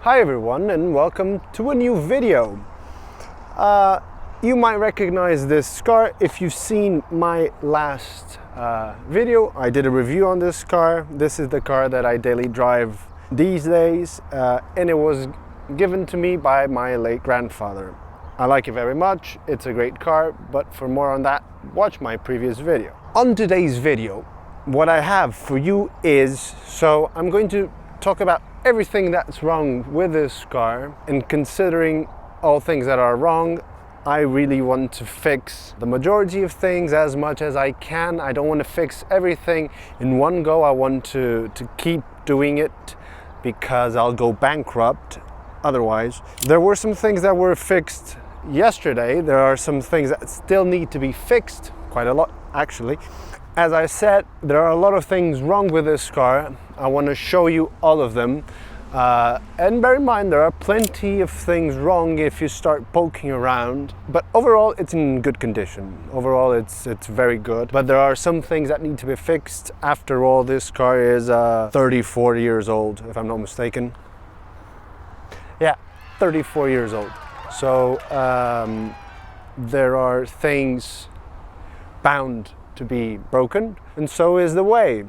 Hi everyone and welcome to a new video. You might recognize this car if you've seen my last video. I did a review on this car. This is the car that I daily drive these days and it was given to me by my late grandfather. I like it very much. It's a great car, but for more on that, watch my previous video. On today's video, what I have for you is, I'm going to talk about everything that's wrong with this car, and considering all things that are wrong, I really want to fix the majority of things as much as I can. I don't want to fix everything in one go. I want to keep doing it because I'll go bankrupt otherwise. There were some things that were fixed yesterday. There are some things that still need to be fixed, quite a lot actually. As I said, there are a lot of things wrong with this car. I want to show you all of them. And bear in mind, there are plenty of things wrong if you start poking around. But overall, it's in good condition. Overall, it's very good. But there are some things that need to be fixed. After all, this car is 34 years old, if I'm not mistaken. Yeah, 34 years old. So there are things bound to be broken, and so is the way.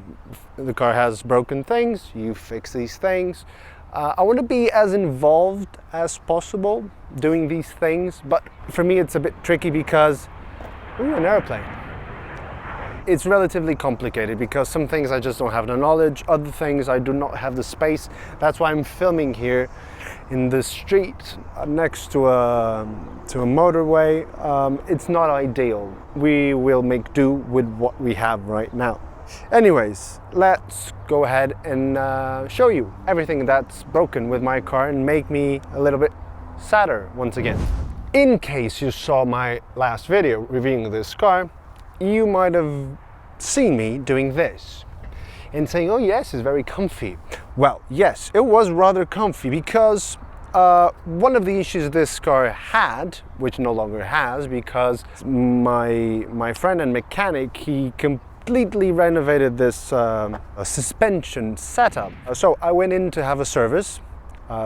The car has broken things, you fix these things. I want to be as involved as possible doing these things, but for me it's a bit tricky because an airplane. It's relatively complicated because some things I just don't have the knowledge, other things I do not have the space. That's why I'm filming here in the street next to a motorway. It's not ideal. We will make do with what we have right now. Anyways, let's go ahead and show you everything that's broken with my car and make me a little bit sadder once again. In case you saw my last video reviewing this car, you might have seen me doing this and saying, oh yes, it's very comfy. Well, yes, it was rather comfy because one of the issues this car had, which no longer has, because my friend and mechanic, he completely renovated this suspension setup. So I went in to have a service.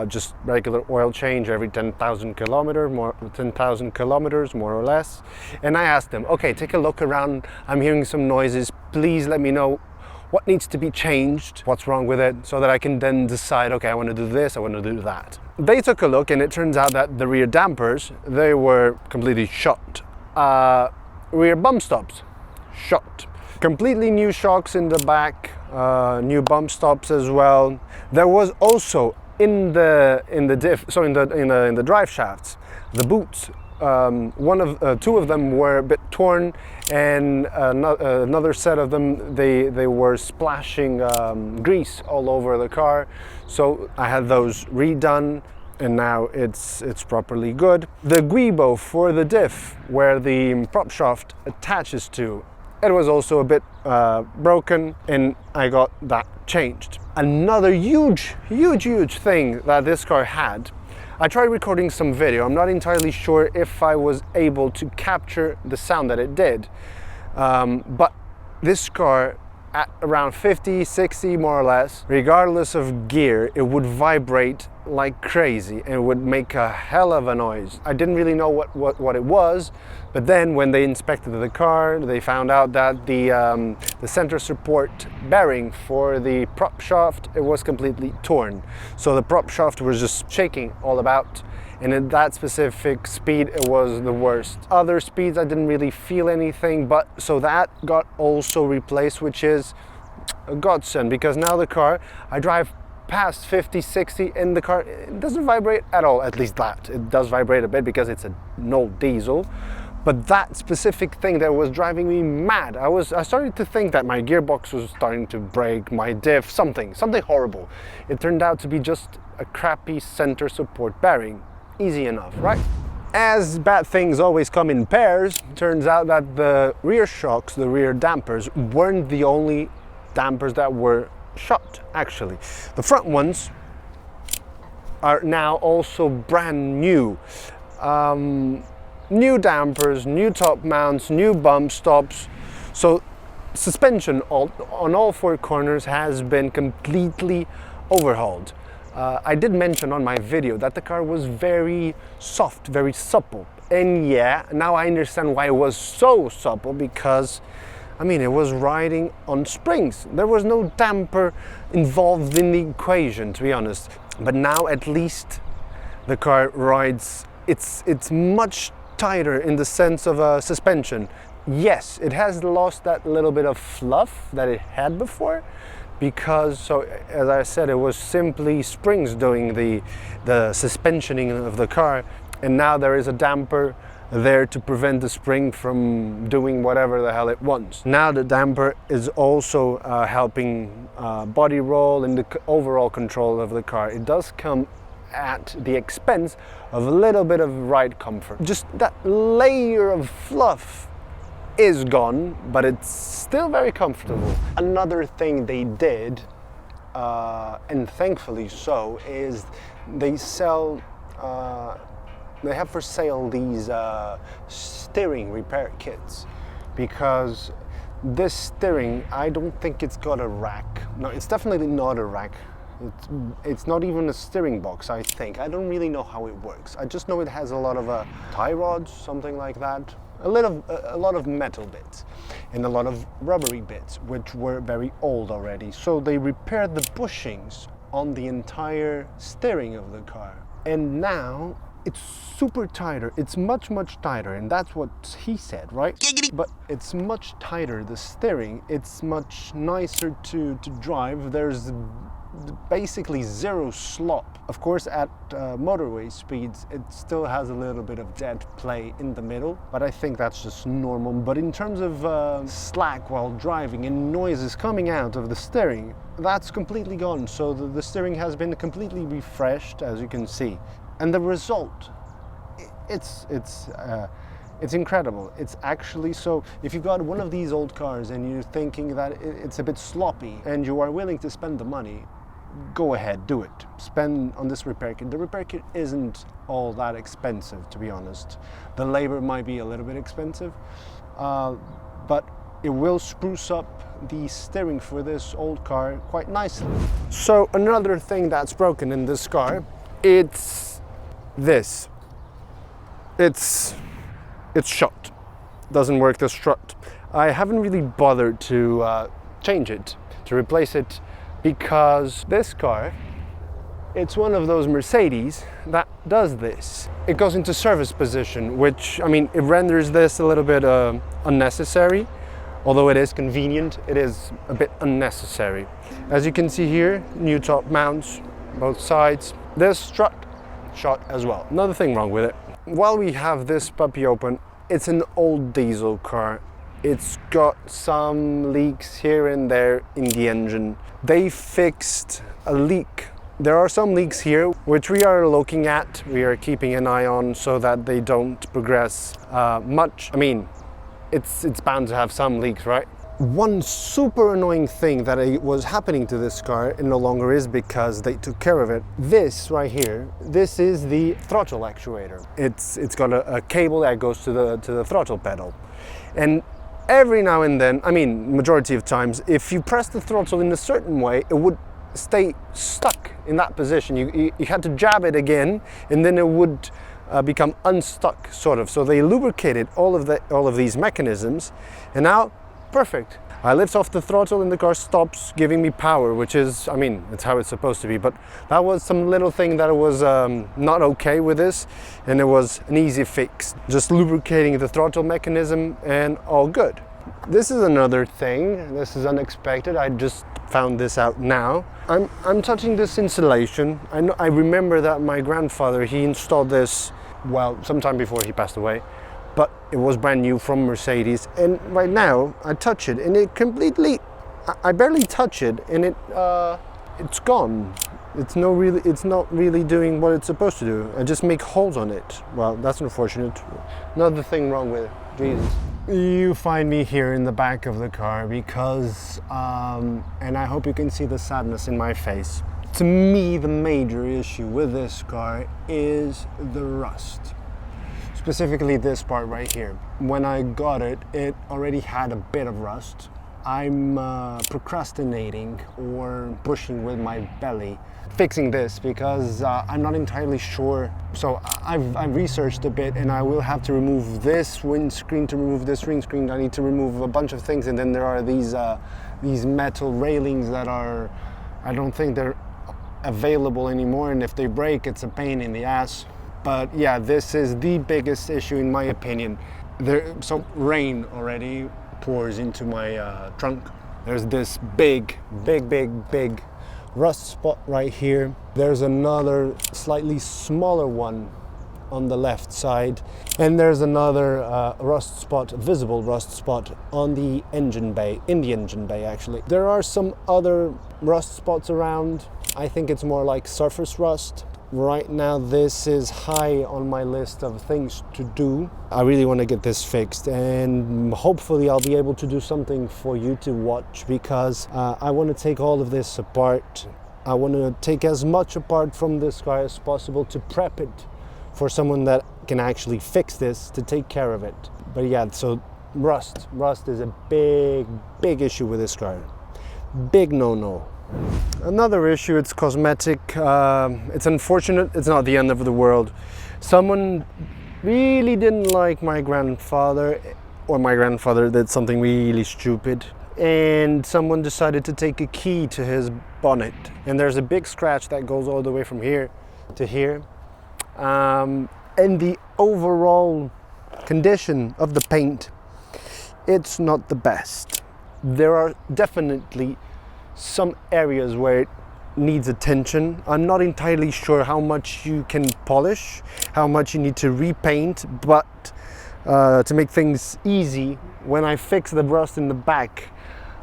Just regular oil change every 10,000 kilometers, more or less. And I asked them, okay, take a look around. I'm hearing some noises. Please let me know what needs to be changed, what's wrong with it, so that I can then decide, okay, I want to do this, I want to do that. They took a look and it turns out that the rear dampers, they were completely shot. Rear bump stops, shot. Completely new shocks in the back, new bump stops as well. There was also in the drive shafts, the boots, two of them were a bit torn, and another set of them, they were splashing grease all over the car. So I had those redone, and now it's properly good. The guibo for the diff, where the prop shaft attaches to, it was also a bit broken, and I got that changed. Another huge thing that this car had, I tried recording some video. I'm not entirely sure if I was able to capture the sound that it did, but this car at around 50, 60 more or less, regardless of gear, it would vibrate like crazy and it would make a hell of a noise. I didn't really know what it was, but then when they inspected the car, they found out that the center support bearing for the prop shaft, it was completely torn. So the prop shaft was just shaking all about, and at that specific speed it was the worst. Other speeds I didn't really feel anything, but so that got also replaced, which is a godsend, because now the car, I drive past 50, 60 and the car, it doesn't vibrate at all. At least that, it does vibrate a bit because it's an old diesel, but that specific thing that was driving me mad, I started to think that my gearbox was starting to break, my diff, something horrible. It turned out to be just a crappy center support bearing. Easy enough, right? As bad things always come in pairs, turns out that the rear shocks, the rear dampers, weren't the only dampers that were shot, actually. The front ones are now also brand new. New dampers, new top mounts, new bump stops. So suspension on all four corners has been completely overhauled. I did mention on my video that the car was very soft, very supple. And yeah, now I understand why it was so supple, because I mean, it was riding on springs. There was no damper involved in the equation, to be honest. But now at least the car rides, it's much tighter in the sense of suspension. Yes, it has lost that little bit of fluff that it had before, because, so as I said, it was simply springs doing the suspensioning of the car, and now there is a damper there to prevent the spring from doing whatever the hell it wants. Now the damper is also helping body roll and the overall control of the car. It does come at the expense of a little bit of ride comfort. Just that layer of fluff is gone, but it's still very comfortable. Another thing they did, and thankfully so, is they sell they have for sale these steering repair kits, because this steering, I don't think it's got a rack. No, it's definitely not a rack. It's not even a steering box, I think. I don't really know how it works. I just know it has a lot of tie rods, something like that. A lot of metal bits and a lot of rubbery bits, which were very old already. So they repaired the bushings on the entire steering of the car. And now it's super tighter. It's much tighter, and that's what he said, right? But it's much tighter, the steering. It's much nicer to drive. There's basically zero slop. Of course, at motorway speeds, it still has a little bit of dead play in the middle, but I think that's just normal. But in terms of slack while driving and noises coming out of the steering, that's completely gone. So the steering has been completely refreshed, as you can see. And the result, it's incredible. It's actually, so if you've got one of these old cars and you're thinking that it's a bit sloppy and you are willing to spend the money, go ahead, do it. Spend on this repair kit. The repair kit isn't all that expensive, to be honest. The labor might be a little bit expensive, but it will spruce up the steering for this old car quite nicely. So another thing that's broken in this car, it's this. It's shot. Doesn't work, the strut. I haven't really bothered to change it, to replace it, because this car, it's one of those Mercedes that does this. It goes into service position, which, I mean, it renders this a little bit unnecessary. Although it is convenient, it is a bit unnecessary. As you can see here, new top mounts, both sides. This strut shot as well. Another thing wrong with it. While we have this puppy open, it's an old diesel car. It's got some leaks here and there in the engine. They fixed a leak. There are some leaks here, which we are looking at. We are keeping an eye on so that they don't progress much. I mean, it's bound to have some leaks, right? One super annoying thing that was happening to this car, and no longer is because they took care of it. This right here, this is the throttle actuator. It's got a cable that goes to the throttle pedal. And every now and then, I mean, majority of times, if you press the throttle in a certain way, it would stay stuck in that position. You had to jab it again, and then it would become unstuck, sort of. So they lubricated all of these mechanisms, and now, perfect. I lift off the throttle and the car stops giving me power, which is, I mean, it's how it's supposed to be. But that was some little thing that was not okay with this, and it was an easy fix. Just lubricating the throttle mechanism and all good. This is another thing. This is unexpected. I just found this out now. I'm touching this insulation. I remember that my grandfather, he installed this, well, sometime before he passed away. But it was brand new from Mercedes, and right now I touch it and it completely, I barely touch it and it's gone. It's not really doing what it's supposed to do. I just make holes on it. Well, that's unfortunate. Another thing wrong with it. Jesus. You find me here in the back of the car because, and I hope you can see the sadness in my face. To me, the major issue with this car is the rust. Specifically this part right here. When I got it, it already had a bit of rust. I'm procrastinating or pushing with my belly fixing this because I'm not entirely sure. So I've researched a bit, and I will have to remove this windscreen to remove this windscreen. I need to remove a bunch of things, and then there are these metal railings that are, I don't think they're available anymore, and if they break, it's a pain in the ass. But yeah, this is the biggest issue in my opinion. So rain already pours into my trunk. There's this big rust spot right here. There's another slightly smaller one on the left side, and there's another rust spot, visible rust spot on the engine bay, in the engine bay actually. There are some other rust spots around. I think it's more like surface rust. Right now this is high on my list of things to do. I really want to get this fixed, and hopefully I'll be able to do something for you to watch, because I want to take all of this apart. I want to take as much apart from this car as possible to prep it for someone that can actually fix this, to take care of it. But yeah, so rust is a big issue with this car. Big no-no. Another issue, it's cosmetic. It's unfortunate, it's not the end of the world. Someone really didn't like my grandfather, or my grandfather did something really stupid, and someone decided to take a key to his bonnet, and there's a big scratch that goes all the way from here to here. And the overall condition of the paint, it's not the best. There are definitely some areas where it needs attention. I'm not entirely sure how much you can polish, how much you need to repaint, but to make things easy, when I fix the rust in the back,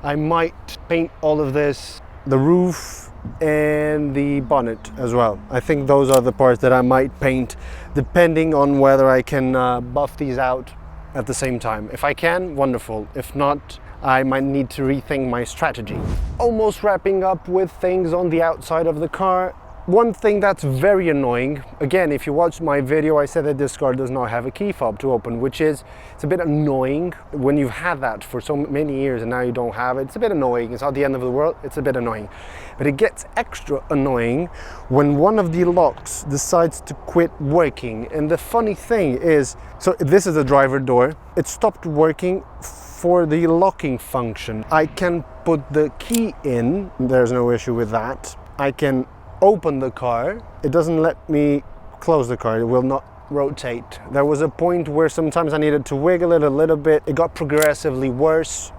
I might paint all of this, the roof and the bonnet as well. I think those are the parts that I might paint, depending on whether I can buff these out at the same time. If I can, wonderful. If not, I might need to rethink my strategy. Almost wrapping up with things on the outside of the car. One thing that's very annoying, again, if you watched my video, I said that this car does not have a key fob to open, which is, it's a bit annoying when you've had that for so many years and now you don't have it. It's a bit annoying. It's not the end of the world. It's a bit annoying. But it gets extra annoying when one of the locks decides to quit working. And the funny thing is, so this is the driver door. It stopped working for the locking function. I can put the key in. There's no issue with that. I can open the car. It doesn't let me close the car. It will not rotate. There was a point where sometimes I needed to wiggle it a little bit. It got progressively worse,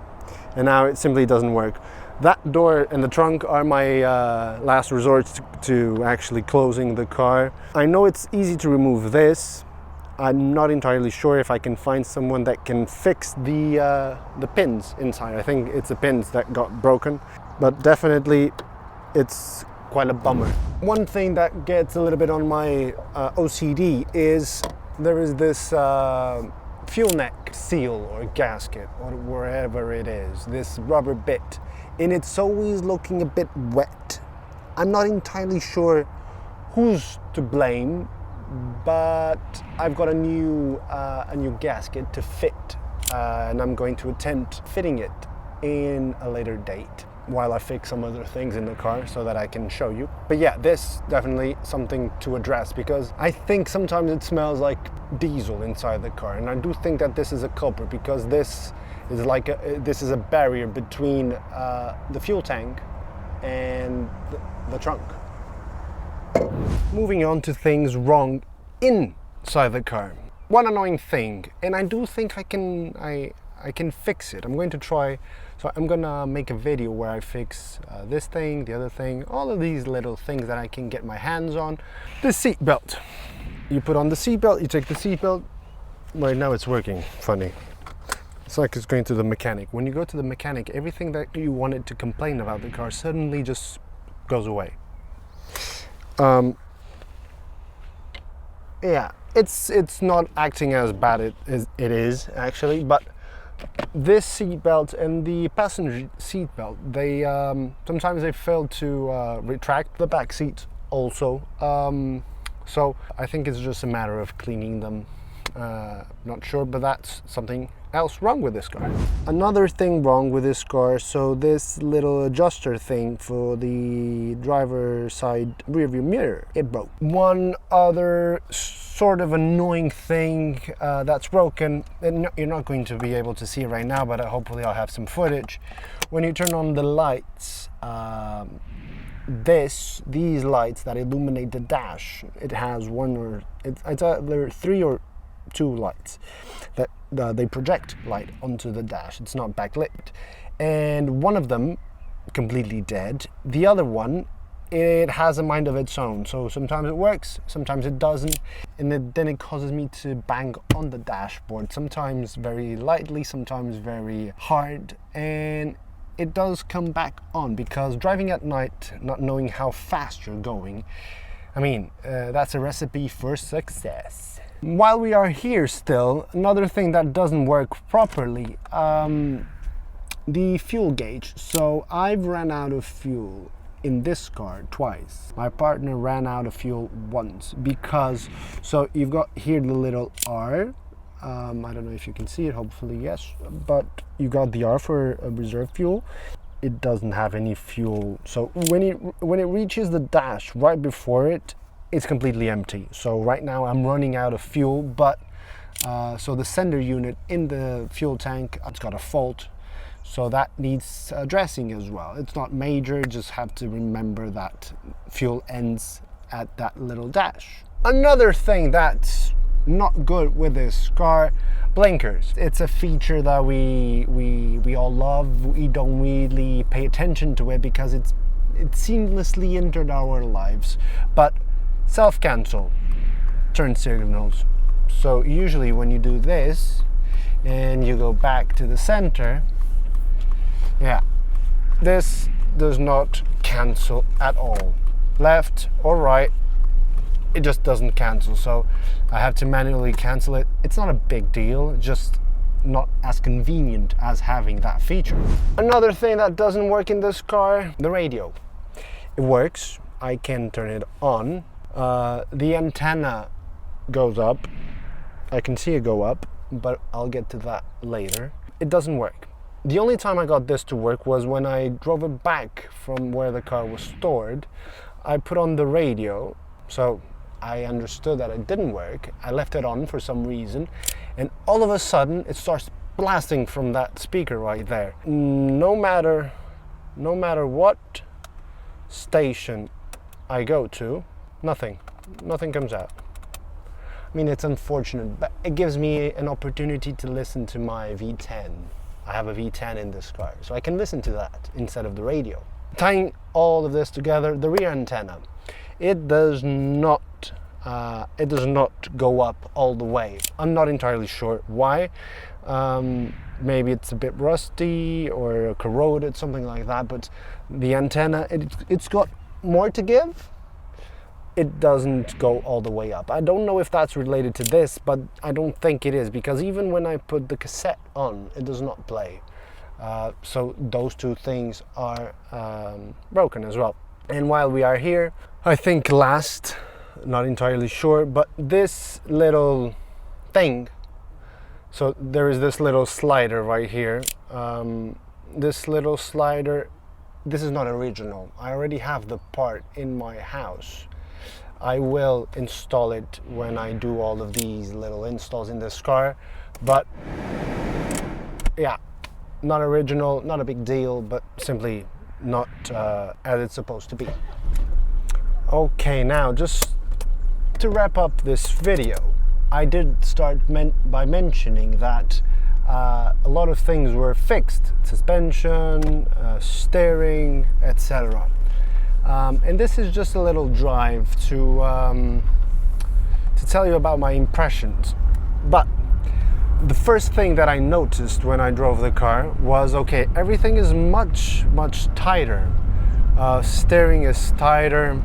and now it simply doesn't work. That door and the trunk are my last resort to actually closing the car. I know it's easy to remove this. I'm not entirely sure if I can find someone that can fix the pins inside. I think it's the pins that got broken, but definitely it's quite a bummer. One thing that gets a little bit on my OCD is there is this fuel neck seal or gasket or wherever it is, this rubber bit, and it's always looking a bit wet. I'm not entirely sure who's to blame, but I've got a new gasket to fit, and I'm going to attempt fitting it in a later date while I fix some other things in the car so that I can show you. But yeah, this definitely something to address, because I think sometimes it smells like diesel inside the car, and I do think that this is a culprit, because this is like this is a barrier between the fuel tank and the trunk. Moving on to things wrong inside the car. One annoying thing, and I do think I can fix it. I'm going to try, so I'm gonna make a video where I fix this thing, the other thing, all of these little things that I can get my hands on. The seat belt. You put on the seat belt, you take the seat belt. Right now it's working, funny. It's like it's going to the mechanic. When you go to the mechanic, everything that you wanted to complain about the car suddenly just goes away. Yeah, it's not acting as bad as it is actually, but this seat belt and the passenger seat belt, they sometimes they fail to retract the back seat also. So I think it's just a matter of cleaning them Not sure, but that's something else wrong with this car. Another thing wrong with this car, so this little adjuster thing for the driver side rearview mirror, it broke. One other sort of annoying thing that's broken, and you're not going to be able to see it right now, but hopefully I'll have some footage. When you turn on the lights, these lights that illuminate the dash, it has there are 3 or 2 lights that they project light onto the dash. It's not backlit, and one of them completely dead. The other one, it has a mind of its own, so sometimes it works, sometimes it doesn't, and then it causes me to bang on the dashboard, sometimes very lightly, sometimes very hard, and it does come back on, because driving at night, not knowing how fast you're going, I mean, that's a recipe for success. While we are here still, another thing that doesn't work properly, the fuel gauge. So I've ran out of fuel in this car twice. My partner ran out of fuel once because, so you've got here the little R. I don't know if you can see it, hopefully yes, but you got the R for a reserve fuel. It doesn't have any fuel. So when it reaches the dash right before it, it's completely empty. So right now I'm running out of fuel, but so the sender unit in the fuel tank, it's got a fault. So that needs addressing as well. It's not major, just have to remember that fuel ends at that little dash. Another thing that's not good with this car, blinkers. It's a feature that we all love. We don't really pay attention to it because it's seamlessly entered our lives. But self-cancel turn signals. So usually when you do this and you go back to the center, yeah, this does not cancel at all. Left or right, it just doesn't cancel. So I have to manually cancel it. It's not a big deal, just not as convenient as having that feature. Another thing that doesn't work in this car, the radio. It works, I can turn it on. The antenna goes up. I can see it go up, but I'll get to that later. It doesn't work. The only time I got this to work was when I drove it back from where the car was stored. I put on the radio, so I understood that it didn't work. I left it on for some reason, and all of a sudden it starts blasting from that speaker right there. No matter what station I go to, nothing comes out. I mean, it's unfortunate, but it gives me an opportunity to listen to my V10. I have a V10 in this car, so I can listen to that instead of the radio. Tying all of this together, the rear antenna, it does not go up all the way. I'm not entirely sure why. Maybe it's a bit rusty or corroded, something like that, but the antenna, it's got more to give. It doesn't go all the way up. I don't know if that's related to this, but I don't think it is, because even when I put the cassette on, it does not play. So those two things are broken as well. And while we are here, I think last, not entirely sure, but this little thing, so there is this little slider right here. This little slider, this is not original. I already have the part in my house. I will install it when I do all of these little installs in this car, but yeah, not original, not a big deal, but simply not as it's supposed to be. Okay, now just to wrap up this video, I did start by mentioning that a lot of things were fixed: suspension, steering, etc. And this is just a little drive to tell you about my impressions. But the first thing that I noticed when I drove the car was, okay, everything is much tighter. Steering is tighter.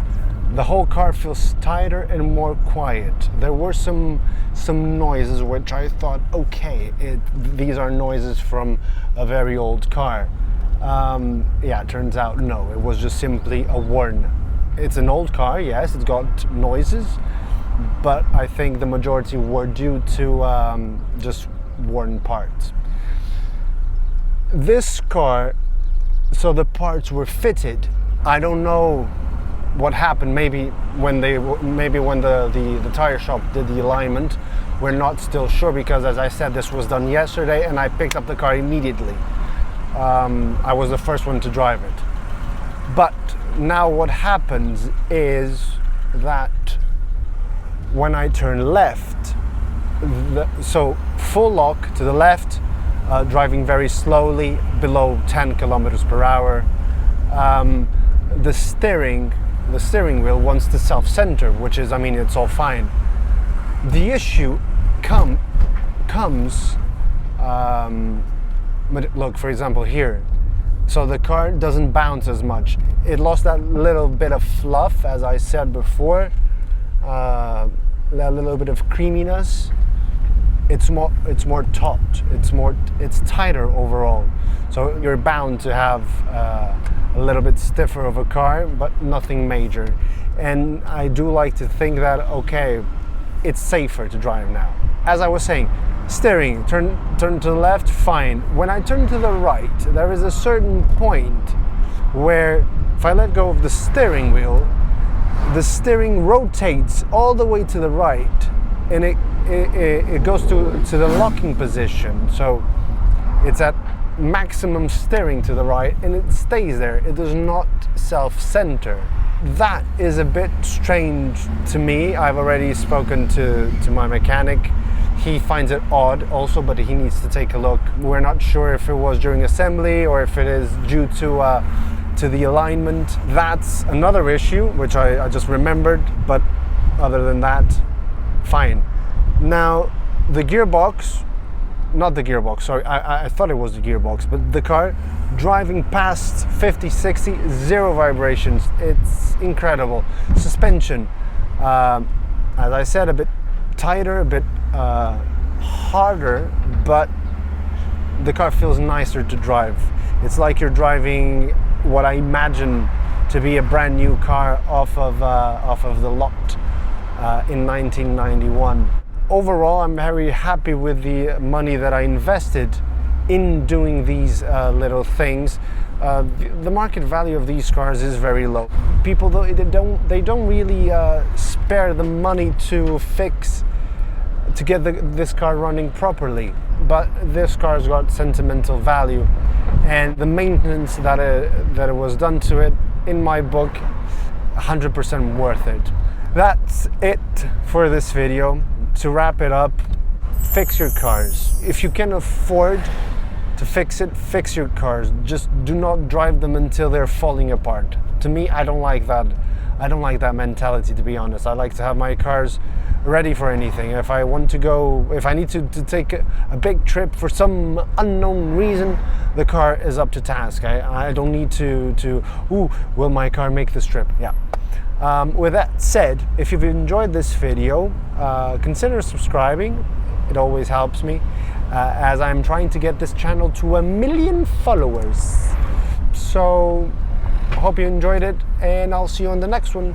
The whole car feels tighter and more quiet. There were some noises which I thought, okay, these are noises from a very old car. Yeah, it turns out no, it was just simply a warning. It's an old car, yes, it's got noises, but I think the majority were due to just worn parts. This car, so the parts were fitted. I don't know what happened. Maybe when the tire shop did the alignment, we're not still sure, because as I said, this was done yesterday and I picked up the car immediately. I was the first one to drive it. But now what happens is that when I turn left, so full lock to the left, driving very slowly, below 10 kilometers per hour, the steering wheel wants to self-center, which is, I mean, it's all fine. The issue comes, but look, for example, here. So the car doesn't bounce as much. It lost that little bit of fluff, as I said before, that little bit of creaminess. It's more taut. It's tighter overall. So you're bound to have a little bit stiffer of a car, but nothing major. And I do like to think that, okay, it's safer to drive now. As I was saying, steering, turn to the left, fine. When I turn to the right, there is a certain point where if I let go of the steering wheel, the steering rotates all the way to the right, and it goes to the locking position. So it's at maximum steering to the right, and it stays there. It does not self-center. That is a bit strange to me. I've already spoken to my mechanic. He finds it odd also, but he needs to take a look. We're not sure if it was during assembly or if it is due to the alignment. That's another issue, which I just remembered, but other than that, fine. Now, the gearbox, not the gearbox, sorry, I thought it was the gearbox, but the car, driving past 50, 60, zero vibrations. It's incredible. Suspension, as I said, a bit tighter, a bit harder, but the car feels nicer to drive. It's like you're driving what I imagine to be a brand new car off of the lot in 1991. Overall, I'm very happy with the money that I invested in doing these little things. The market value of these cars is very low. People, though, they don't really spare the money to get this car running properly. But this car's got sentimental value, and the maintenance that it was done to it, in my book, 100% worth it. That's it for this video. To wrap it up, fix your cars. If you can afford to fix it, fix your cars. Just do not drive them until they're falling apart. To me, I don't like that. I don't like that mentality, to be honest. I like to have my cars ready for anything. If I need to take a big trip for some unknown reason, the car is up to task. I don't need to will my car make this trip? Yeah. With that said, if you've enjoyed this video, consider subscribing. It always helps me, as I'm trying to get this channel to 1 million followers. So, hope you enjoyed it, and I'll see you on the next one.